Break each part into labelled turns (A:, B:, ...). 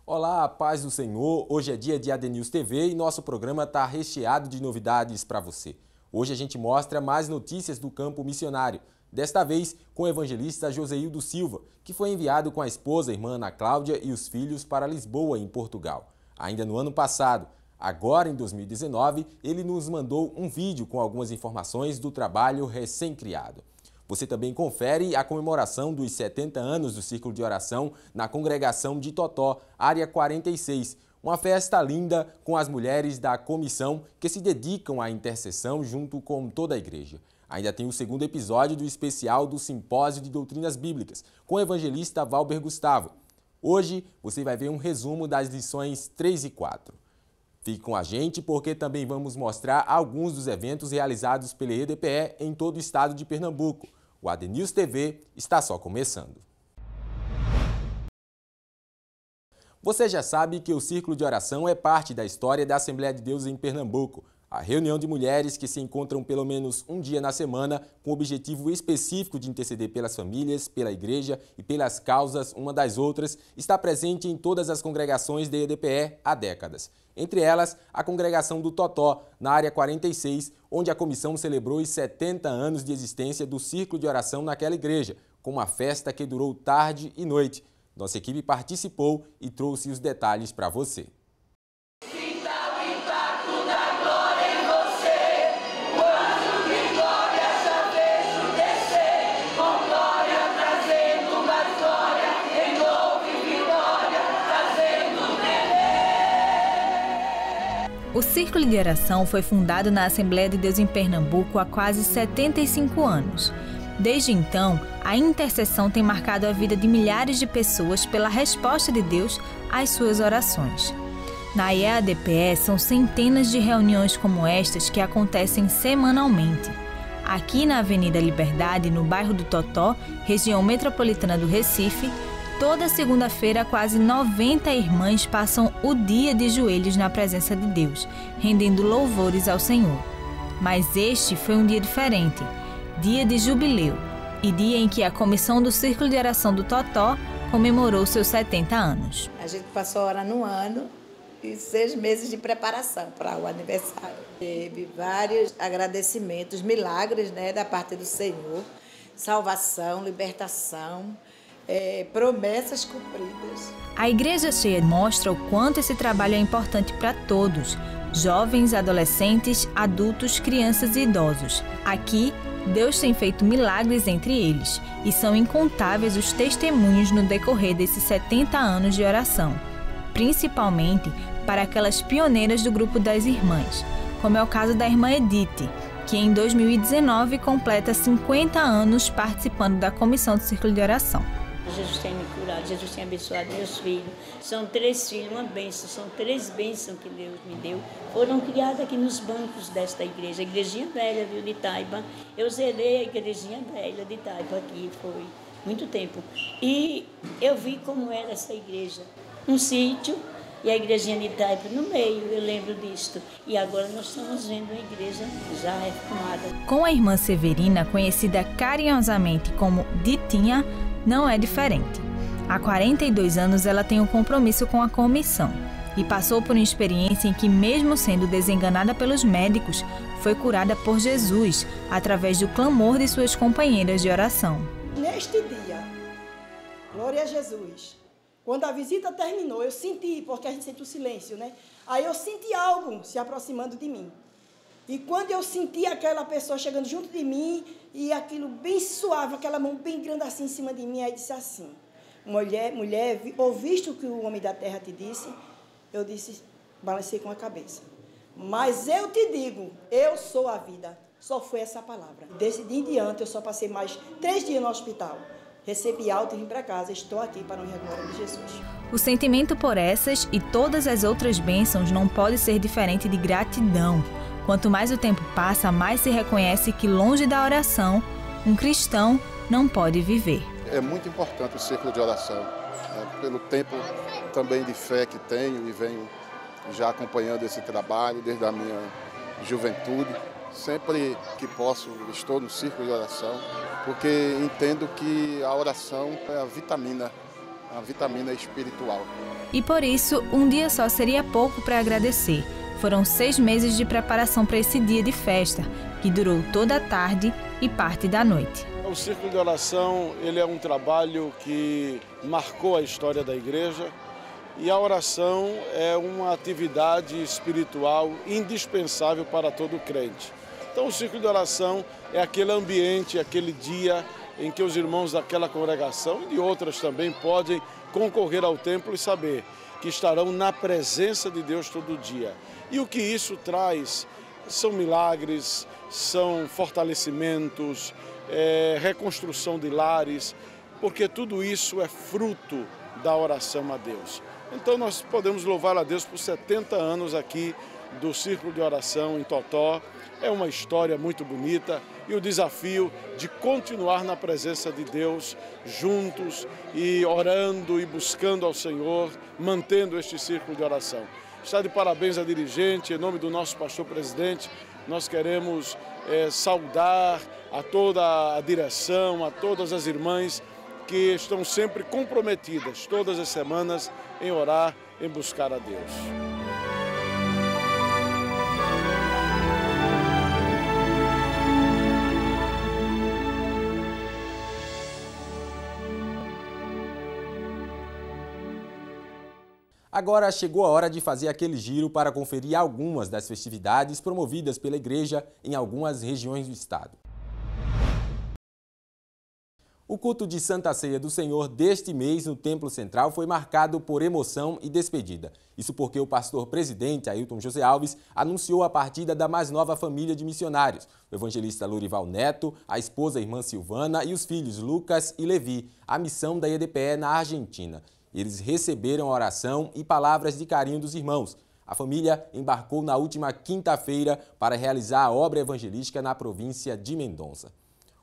A: Olá, paz do Senhor. Hoje é dia de ADNews TV e nosso programa está recheado de novidades para você. Hoje a gente mostra mais notícias do campo missionário, desta vez com o evangelista Joseildo Silva, que foi enviado com a esposa, a irmã Ana Cláudia e os filhos para Lisboa, em Portugal. Ainda no ano passado, agora em 2019, ele nos mandou um vídeo com algumas informações do trabalho recém-criado. Você também confere a comemoração dos 70 anos do Círculo de Oração na congregação de Totó, área 46. Uma festa linda com as mulheres da comissão que se dedicam à intercessão junto com toda a igreja. Ainda tem o segundo episódio do especial do Simpósio de Doutrinas Bíblicas, com o evangelista Valber Gustavo. Hoje você vai ver um resumo das lições 3 e 4. Fique com a gente porque também vamos mostrar alguns dos eventos realizados pela EDPE em todo o estado de Pernambuco. O ADNews TV está só começando. Você já sabe que o Círculo de Oração é parte da história da Assembleia de Deus em Pernambuco. A reunião de mulheres que se encontram pelo menos um dia na semana com o objetivo específico de interceder pelas famílias, pela igreja e pelas causas uma das outras está presente em todas as congregações da EDPE há décadas. Entre elas, a congregação do Totó, na área 46, onde a comissão celebrou os 70 anos de existência do Círculo de Oração naquela igreja, com uma festa que durou tarde e noite. Nossa equipe participou e trouxe os detalhes para você.
B: O Círculo de Oração foi fundado na Assembleia de Deus em Pernambuco há quase 75 anos. Desde então, a intercessão tem marcado a vida de milhares de pessoas pela resposta de Deus às suas orações. Na EADPE, são centenas de reuniões como estas que acontecem semanalmente. Aqui na Avenida Liberdade, no bairro do Totó, região metropolitana do Recife, toda segunda-feira, quase 90 irmãs passam o dia de joelhos na presença de Deus, rendendo louvores ao Senhor. Mas este foi um dia diferente, dia de jubileu, e dia em que a comissão do Círculo de Oração do Totó comemorou seus 70 anos.
C: A gente passou a orar no ano e 6 meses de preparação para o aniversário. Teve vários agradecimentos, milagres, da parte do Senhor, salvação, libertação, promessas cumpridas.
B: A Igreja Cheia mostra o quanto esse trabalho é importante para todos, jovens, adolescentes, adultos, crianças e idosos. Aqui, Deus tem feito milagres entre eles e são incontáveis os testemunhos no decorrer desses 70 anos de oração, principalmente para aquelas pioneiras do grupo das irmãs, como é o caso da irmã Edith, que em 2019 completa 50 anos participando da comissão do Círculo de Oração.
D: Jesus tem me curado, Jesus tem abençoado meus filhos. São 3 filhos, uma bênção, são 3 bênçãos que Deus me deu. Foram criadas aqui nos bancos desta igreja, a igrejinha velha, viu, de Taiba. Eu zerei a igrejinha velha de Taiba aqui, foi muito tempo. E eu vi como era essa igreja, um sítio e a igrejinha de Taiba no meio, eu lembro disto. E agora nós estamos vendo a igreja já reformada.
B: Com a irmã Severina, conhecida carinhosamente como Ditinha, não é diferente. Há 42 anos ela tem um compromisso com a comissão e passou por uma experiência em que, mesmo sendo desenganada pelos médicos, foi curada por Jesus através do clamor de suas companheiras de oração.
E: Neste dia, glória a Jesus, quando a visita terminou, eu senti, porque a gente sente o silêncio, Aí eu senti algo se aproximando de mim. E quando eu senti aquela pessoa chegando junto de mim, e aquilo bem suave, aquela mão bem grande assim em cima de mim, aí disse assim, mulher, ouviste o que o homem da terra te disse? Eu disse, balancei com a cabeça. Mas eu te digo, eu sou a vida. Só foi essa palavra. Desse dia em diante, eu só passei mais 3 dias no hospital. Recebi alta e vim para casa. Estou aqui para honrar a glória de Jesus.
B: O sentimento por essas e todas as outras bênçãos não pode ser diferente de gratidão. Quanto mais o tempo passa, mais se reconhece que longe da oração, um cristão não pode viver.
F: É muito importante o círculo de oração, pelo tempo também de fé que tenho e venho já acompanhando esse trabalho desde a minha juventude. Sempre que posso, estou no círculo de oração, porque entendo que a oração é a vitamina uma vitamina espiritual.
B: E por isso, um dia só seria pouco para agradecer. Foram 6 meses de preparação para esse dia de festa, que durou toda a tarde e parte da noite.
G: O Círculo de Oração, ele é um trabalho que marcou a história da igreja, e a oração é uma atividade espiritual indispensável para todo crente. Então o Círculo de Oração é aquele ambiente, aquele dia em que os irmãos daquela congregação e de outras também podem concorrer ao templo e saber que estarão na presença de Deus todo dia. E o que isso traz são milagres, são fortalecimentos, reconstrução de lares, porque tudo isso é fruto da oração a Deus. Então nós podemos louvar a Deus por 70 anos aqui do Círculo de Oração em Totó. É uma história muito bonita e o desafio de continuar na presença de Deus juntos e orando e buscando ao Senhor, mantendo este Círculo de Oração. Está de parabéns a dirigente, em nome do nosso pastor presidente, nós queremos saudar a toda a direção, a todas as irmãs que estão sempre comprometidas, todas as semanas, em orar, em buscar a Deus.
A: Agora chegou a hora de fazer aquele giro para conferir algumas das festividades promovidas pela igreja em algumas regiões do estado. O culto de Santa Ceia do Senhor deste mês no Templo Central foi marcado por emoção e despedida. Isso porque o pastor presidente Ailton José Alves anunciou a partida da mais nova família de missionários, o evangelista Lorival Neto, a esposa irmã Silvana e os filhos Lucas e Levi, a missão da EDPE na Argentina. Eles receberam a oração e palavras de carinho dos irmãos. A família embarcou na última quinta-feira para realizar a obra evangelística na província de Mendonça.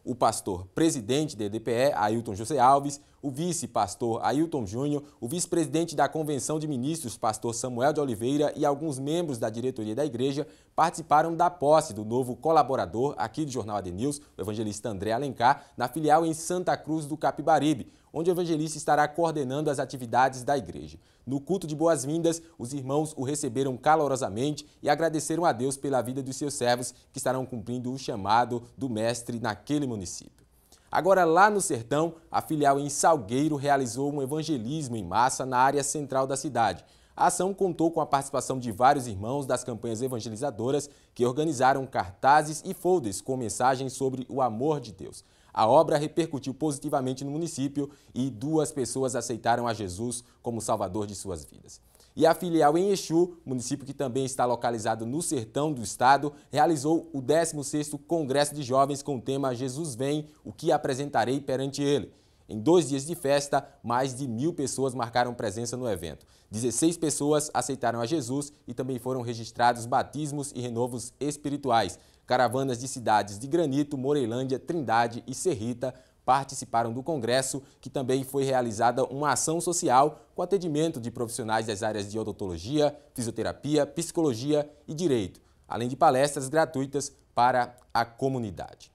A: O pastor presidente da EDPE, Ailton José Alves, o vice-pastor Ailton Júnior, o vice-presidente da Convenção de Ministros, pastor Samuel de Oliveira e alguns membros da diretoria da igreja participaram da posse do novo colaborador aqui do Jornal AD News, o evangelista André Alencar, na filial em Santa Cruz do Capibaribe, onde o evangelista estará coordenando as atividades da igreja. No culto de boas-vindas, os irmãos o receberam calorosamente e agradeceram a Deus pela vida dos seus servos que estarão cumprindo o chamado do mestre naquele município. Agora, lá no Sertão, a filial em Salgueiro realizou um evangelismo em massa na área central da cidade. A ação contou com a participação de vários irmãos das campanhas evangelizadoras que organizaram cartazes e folders com mensagens sobre o amor de Deus. A obra repercutiu positivamente no município e 2 pessoas aceitaram a Jesus como salvador de suas vidas. E a filial em Exu, município que também está localizado no sertão do estado, realizou o 16º Congresso de Jovens com o tema Jesus Vem, o que apresentarei perante ele. Em 2 dias de festa, mais de 1.000 pessoas marcaram presença no evento. 16 pessoas aceitaram a Jesus e também foram registrados batismos e renovos espirituais. Caravanas de cidades de Granito, Moreilândia, Trindade e Serrita participaram do congresso, que também foi realizada uma ação social com atendimento de profissionais das áreas de odontologia, fisioterapia, psicologia e direito, além de palestras gratuitas para a comunidade.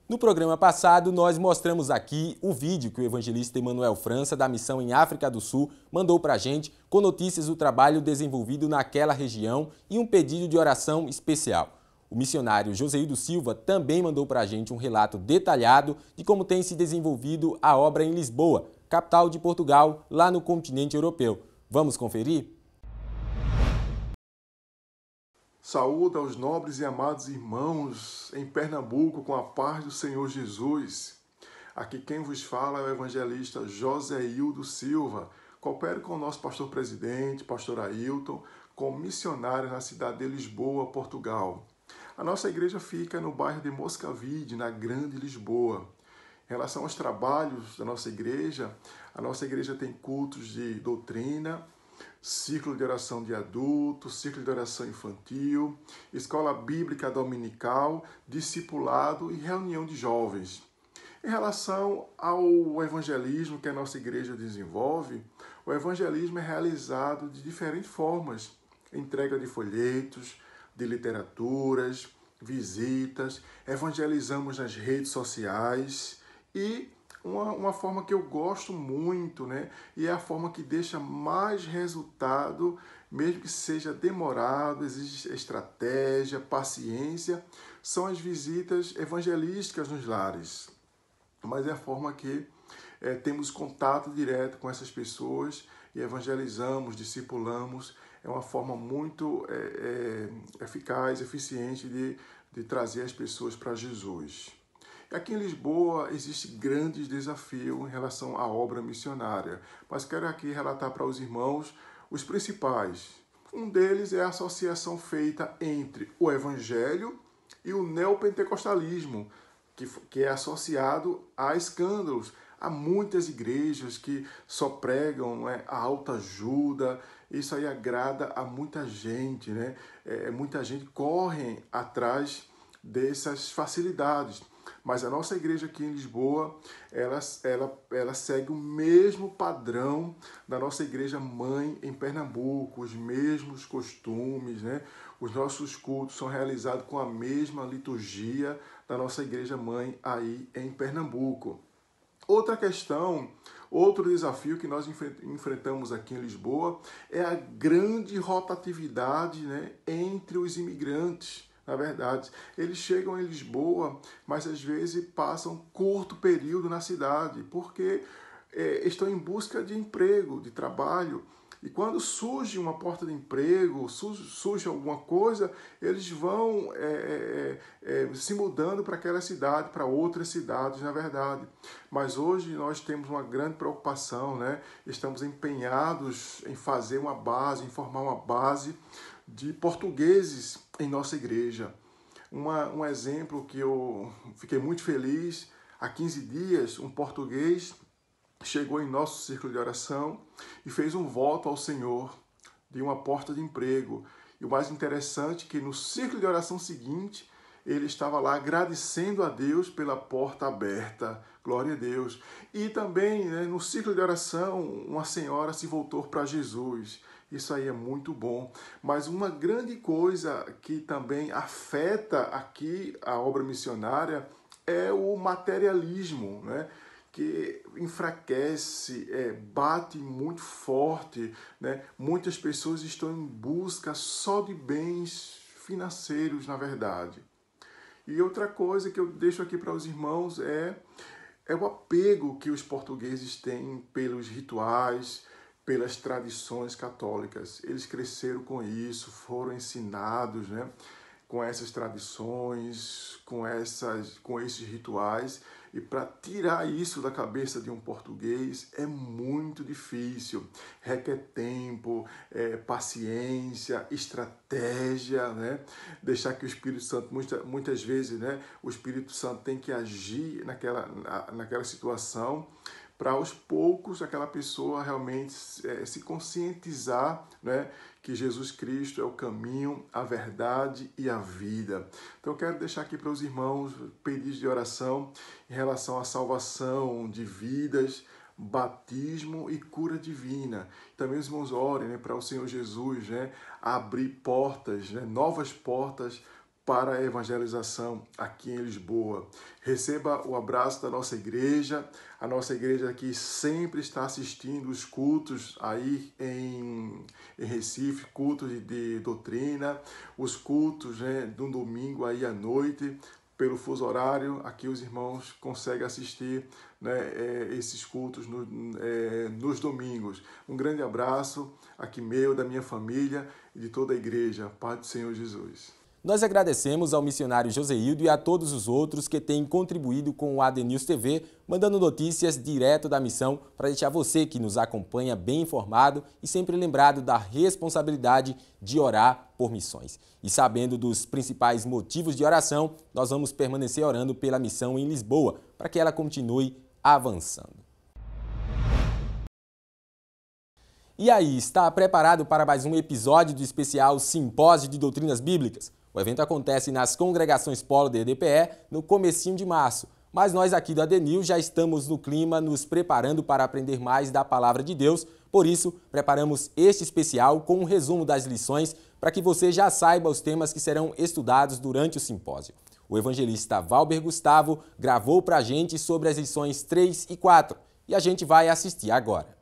A: No programa passado, nós mostramos aqui o vídeo que o evangelista Emanuel França, da missão em África do Sul, mandou para a gente com notícias do trabalho desenvolvido naquela região e um pedido de oração especial. O missionário Joseildo Silva também mandou para a gente um relato detalhado de como tem se desenvolvido a obra em Lisboa, capital de Portugal, lá no continente europeu. Vamos conferir?
H: Saúde aos nobres e amados irmãos em Pernambuco com a paz do Senhor Jesus. Aqui quem vos fala é o evangelista Joseildo Silva. Coopero com o nosso pastor presidente, pastor Ailton, como missionário na cidade de Lisboa, Portugal. A nossa igreja fica no bairro de Moscavide, na Grande Lisboa. Em relação aos trabalhos da nossa igreja, a nossa igreja tem cultos de doutrina, círculo de oração de adultos, círculo de oração infantil, escola bíblica dominical, discipulado e reunião de jovens. Em relação ao evangelismo que a nossa igreja desenvolve, o evangelismo é realizado de diferentes formas. Entrega de folhetos, de literaturas, visitas, evangelizamos nas redes sociais e uma forma que eu gosto muito, né? E é a forma que deixa mais resultado, mesmo que seja demorado, exige estratégia, paciência, são as visitas evangelísticas nos lares. Mas é a forma que temos contato direto com essas pessoas e evangelizamos, discipulamos. É uma forma muito eficaz, eficiente de trazer as pessoas para Jesus. Aqui em Lisboa existe grandes desafios em relação à obra missionária, mas quero aqui relatar para os irmãos os principais. Um deles é a associação feita entre o Evangelho e o neopentecostalismo, que é associado a escândalos. Há muitas igrejas que só pregam a autoajuda. Isso aí agrada a muita gente, né? Muita gente corre atrás dessas facilidades. Mas a nossa igreja aqui em Lisboa, ela segue o mesmo padrão da nossa igreja mãe em Pernambuco, os mesmos costumes, né? Os nossos cultos são realizados com a mesma liturgia da nossa igreja mãe aí em Pernambuco. Outra questão, outro desafio que nós enfrentamos aqui em Lisboa é a grande rotatividade, né, entre os imigrantes. Na verdade, eles chegam em Lisboa, mas às vezes passam curto período na cidade, porque estão em busca de emprego, de trabalho. E quando surge uma porta de emprego, surge alguma coisa, eles vão se mudando para aquela cidade, para outras cidades, na verdade. Mas hoje nós temos uma grande preocupação, né? Estamos empenhados em fazer uma base, em formar uma base de portugueses em nossa igreja. Um exemplo que eu fiquei muito feliz, há 15 dias, um português chegou em nosso círculo de oração e fez um voto ao Senhor de uma porta de emprego. E o mais interessante é que no círculo de oração seguinte, ele estava lá agradecendo a Deus pela porta aberta. Glória a Deus. E também, né, no círculo de oração, uma senhora se voltou para Jesus. Isso aí é muito bom. Mas uma grande coisa que também afeta aqui a obra missionária é o materialismo, né? Que enfraquece, bate muito forte, né? Muitas pessoas estão em busca só de bens financeiros, na verdade. E outra coisa que eu deixo aqui para os irmãos é o apego que os portugueses têm pelos rituais, pelas tradições católicas. Eles cresceram com isso, foram ensinados, né, com essas tradições, com esses rituais. E para tirar isso da cabeça de um português é muito difícil. Requer tempo, paciência, estratégia, né? Deixar que o Espírito Santo, muitas vezes, né, o Espírito Santo tem que agir naquela situação, para aos poucos aquela pessoa realmente se conscientizar, né, que Jesus Cristo é o caminho, a verdade e a vida. Então eu quero deixar aqui para os irmãos pedidos de oração em relação à salvação de vidas, batismo e cura divina. Também os irmãos orem, né, para o Senhor Jesus, né, abrir portas, né, novas portas para a evangelização aqui em Lisboa. Receba o abraço da nossa igreja, a nossa igreja que sempre está assistindo os cultos aí em Recife, cultos de doutrina, os cultos, né, do domingo aí à noite, pelo fuso horário, aqui os irmãos conseguem assistir, né, esses cultos nos domingos. Um grande abraço aqui meu, da minha família e de toda a igreja. Paz do Senhor Jesus.
A: Nós agradecemos ao missionário Joseildo e a todos os outros que têm contribuído com o AD News TV, mandando notícias direto da missão para deixar você que nos acompanha bem informado e sempre lembrado da responsabilidade de orar por missões. E sabendo dos principais motivos de oração, nós vamos permanecer orando pela missão em Lisboa, para que ela continue avançando. E aí, está preparado para mais um episódio do especial Simpósio de Doutrinas Bíblicas? O evento acontece nas congregações Polo da EDPE no comecinho de março, mas nós aqui do AD News já estamos no clima, nos preparando para aprender mais da Palavra de Deus. Por isso, preparamos este especial com um resumo das lições para que você já saiba os temas que serão estudados durante o simpósio. O evangelista Valber Gustavo gravou para a gente sobre as lições 3 e 4 e a gente vai assistir agora.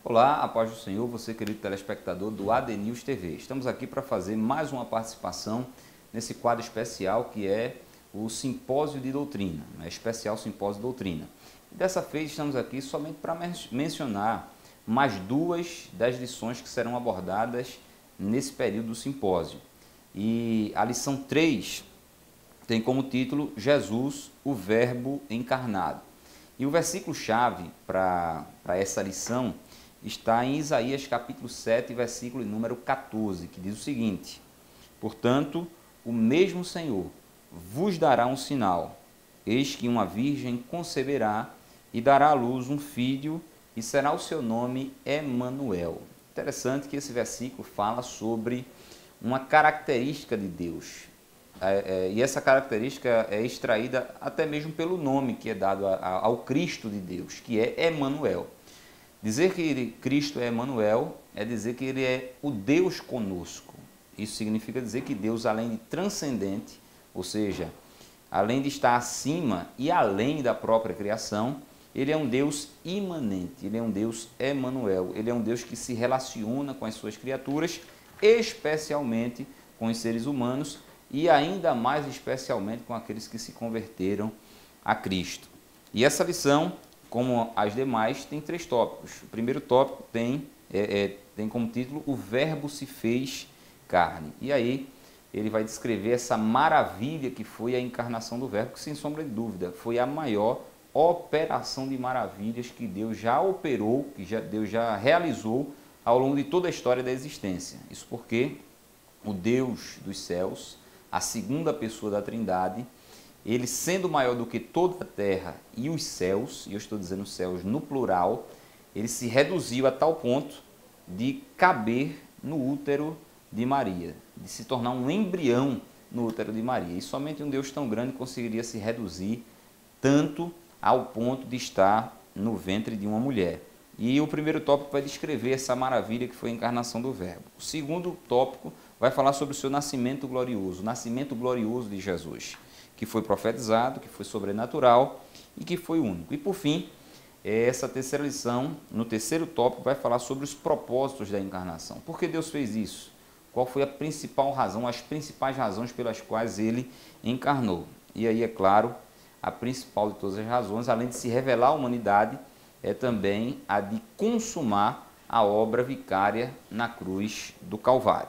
I: Olá, a paz do Senhor, você querido telespectador do ADNews TV. Estamos aqui para fazer mais uma participação nesse quadro especial que é o Simpósio de Doutrina, especial Simpósio de Doutrina. Dessa vez estamos aqui somente para mencionar mais duas das lições que serão abordadas nesse período do simpósio. E a lição 3 tem como título Jesus, o Verbo encarnado. E o versículo-chave para essa lição está em Isaías capítulo 7, versículo número 14, que diz o seguinte: portanto, o mesmo Senhor vos dará um sinal, eis que uma virgem conceberá e dará à luz um filho, e será o seu nome Emanuel. Interessante que esse versículo fala sobre uma característica de Deus. E essa característica é extraída até mesmo pelo nome que é dado ao Cristo de Deus, que é Emanuel. Dizer que Cristo é Emanuel é dizer que ele é o Deus conosco. Isso significa dizer que Deus, além de transcendente, ou seja, além de estar acima e além da própria criação, ele é um Deus imanente, ele é um Deus Emanuel, ele é um Deus que se relaciona com as suas criaturas, especialmente com os seres humanos e ainda mais especialmente com aqueles que se converteram a Cristo. E essa lição, como as demais, tem 3 tópicos. O primeiro tópico tem como título O Verbo se fez carne. E aí ele vai descrever essa maravilha que foi a encarnação do Verbo, que sem sombra de dúvida foi a maior operação de maravilhas que Deus já operou, que Deus já realizou ao longo de toda a história da existência. Isso porque o Deus dos céus, a segunda pessoa da Trindade, ele sendo maior do que toda a terra e os céus, e eu estou dizendo céus no plural, ele se reduziu a tal ponto de caber no útero de Maria, de se tornar um embrião no útero de Maria. E somente um Deus tão grande conseguiria se reduzir tanto ao ponto de estar no ventre de uma mulher. E o primeiro tópico vai descrever essa maravilha que foi a encarnação do Verbo. O segundo tópico vai falar sobre o seu nascimento glorioso, o nascimento glorioso de Jesus, que foi profetizado, que foi sobrenatural e que foi único. E por fim, essa terceira lição, no terceiro tópico, vai falar sobre os propósitos da encarnação. Por que Deus fez isso? Qual foi a principal razão, as principais razões pelas quais ele encarnou? E aí, é claro, a principal de todas as razões, além de se revelar à humanidade, é também a de consumar a obra vicária na cruz do Calvário.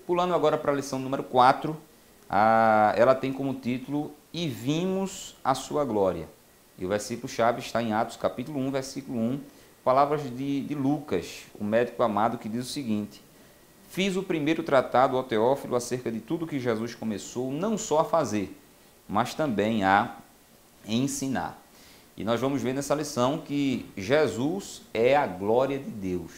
I: Pulando agora para a lição número 4, ela tem como título E vimos a sua glória. E o versículo-chave está em Atos capítulo 1, versículo 1, palavras de Lucas, o médico amado, que diz o seguinte: fiz o primeiro tratado ao Teófilo acerca de tudo que Jesus começou não só a fazer, mas também a ensinar. E nós vamos ver nessa lição que Jesus é a glória de Deus.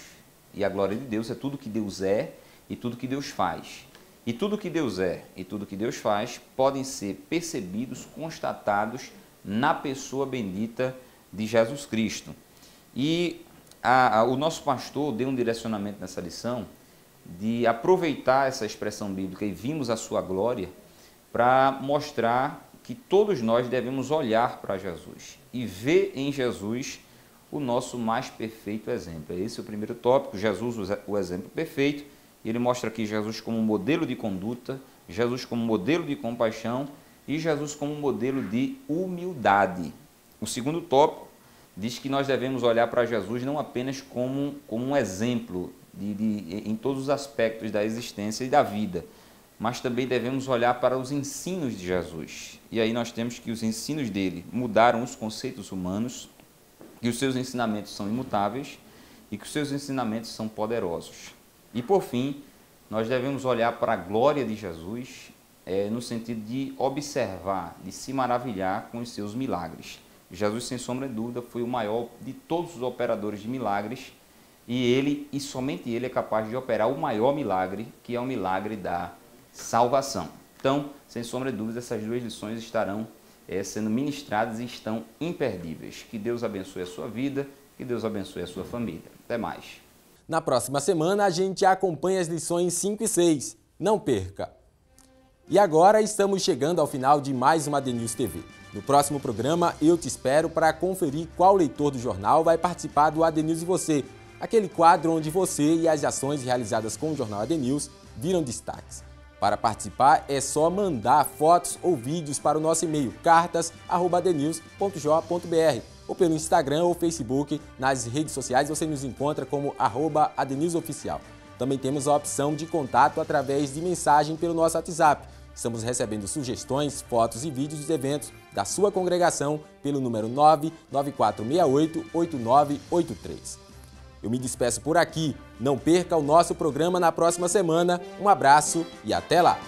I: E a glória de Deus é tudo que Deus é e tudo que Deus faz. E tudo que Deus é e tudo que Deus faz podem ser percebidos, constatados na pessoa bendita de Jesus Cristo. E o nosso pastor deu um direcionamento nessa lição de aproveitar essa expressão bíblica e vimos a sua glória para mostrar que todos nós devemos olhar para Jesus e ver em Jesus o nosso mais perfeito exemplo. Esse é o primeiro tópico, Jesus, o exemplo perfeito. Ele mostra aqui Jesus como modelo de conduta, Jesus como modelo de compaixão e Jesus como modelo de humildade. O segundo tópico diz que nós devemos olhar para Jesus não apenas como um exemplo em todos os aspectos da existência e da vida, mas também devemos olhar para os ensinos de Jesus. E aí nós temos que os ensinos dele mudaram os conceitos humanos, que os seus ensinamentos são imutáveis e que os seus ensinamentos são poderosos. E por fim, nós devemos olhar para a glória de Jesus no sentido de observar, de se maravilhar com os seus milagres. Jesus, sem sombra de dúvida, foi o maior de todos os operadores de milagres e somente ele é capaz de operar o maior milagre, que é o milagre da salvação. Então, sem sombra de dúvida, essas duas lições estarão sendo ministradas e estão imperdíveis. Que Deus abençoe a sua vida, que Deus abençoe a sua família. Até mais.
A: Na próxima semana, a gente acompanha as lições 5 e 6. Não perca! E agora estamos chegando ao final de mais uma ADNews TV. No próximo programa eu te espero para conferir qual leitor do jornal vai participar do ADNews e Você, aquele quadro onde você e as ações realizadas com o jornal ADNews viram destaques. Para participar é só mandar fotos ou vídeos para o nosso e-mail cartas@adnews.jo.br ou pelo Instagram ou Facebook. Nas redes sociais você nos encontra como @ADNewsOficial. Também temos a opção de contato através de mensagem pelo nosso WhatsApp. Estamos recebendo sugestões, fotos e vídeos dos eventos da sua congregação pelo número 99468-8983. Eu me despeço por aqui. Não perca o nosso programa na próxima semana. Um abraço e até lá!